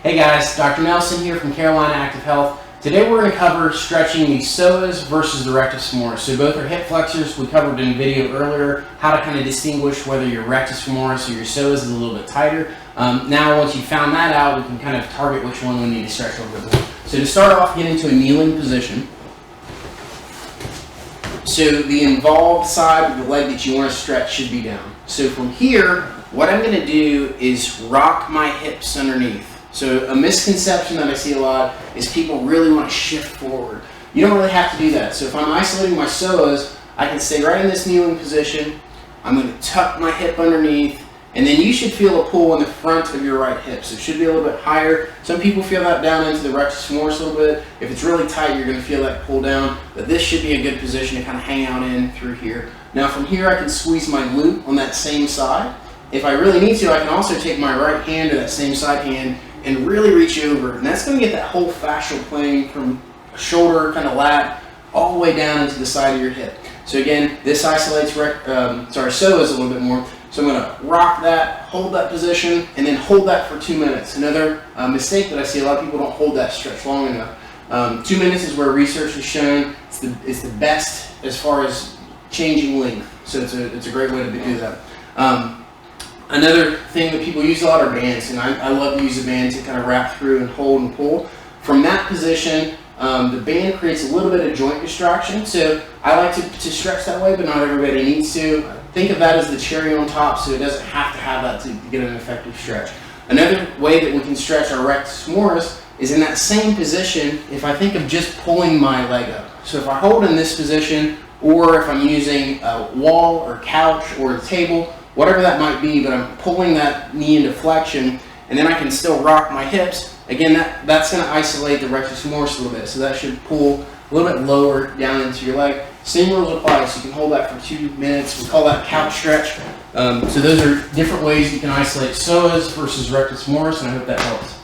Hey guys, Dr. Nelson here from Carolina Active Health. Today we're going to cover stretching the psoas versus the rectus femoris. So both are hip flexors. We covered in a video earlier how to kind of distinguish whether your rectus femoris or your psoas is a little bit tighter. Now once you found that out, we can kind of target which one we need to stretch a little bit more. So to start off, get into a kneeling position. So the involved side of the leg that you want to stretch should be down. So from here, what I'm going to do is rock my hips underneath. So a misconception that I see a lot is people really want to shift forward. You don't really have to do that. So if I'm isolating my psoas, I can stay right in this kneeling position. I'm going to tuck my hip underneath, and then you should feel a pull in the front of your right hip. So it should be a little bit higher. Some people feel that down into the rectus femoris a little bit. If it's really tight, you're going to feel that pull down. But this should be a good position to kind of hang out in through here. Now from here, I can squeeze my glute on that same side. If I really need to, I can also take my right hand to that same side hand and really reach over, and that's going to get that whole fascial plane from shoulder, kind of lat, all the way down into the side of your hip. So again, this isolates psoas a little bit more. So I'm going to rock that, hold that position, and then hold that for 2 minutes. Another mistake that I see, a lot of people don't hold that stretch long enough. 2 minutes is where research has shown it's the best as far as changing length. So it's a great way to do that. Another thing that people use a lot are bands, and I love to use a band to kind of wrap through and hold and pull. From that position, the band creates a little bit of joint distraction, so I like to stretch that way, but not everybody needs to. Think of that as the cherry on top, so it doesn't have to have that to get an effective stretch. Another way that we can stretch our rectus femoris is in that same position if I think of just pulling my leg up. So if I hold in this position, or if I'm using a wall or couch or a table, whatever that might be, but I'm pulling that knee into flexion, and then I can still rock my hips. Again, that's going to isolate the rectus femoris a little bit, so that should pull a little bit lower down into your leg. Same rules apply, so you can hold that for 2 minutes. We call that couch stretch. So those are different ways you can isolate psoas versus rectus femoris, and I hope that helps.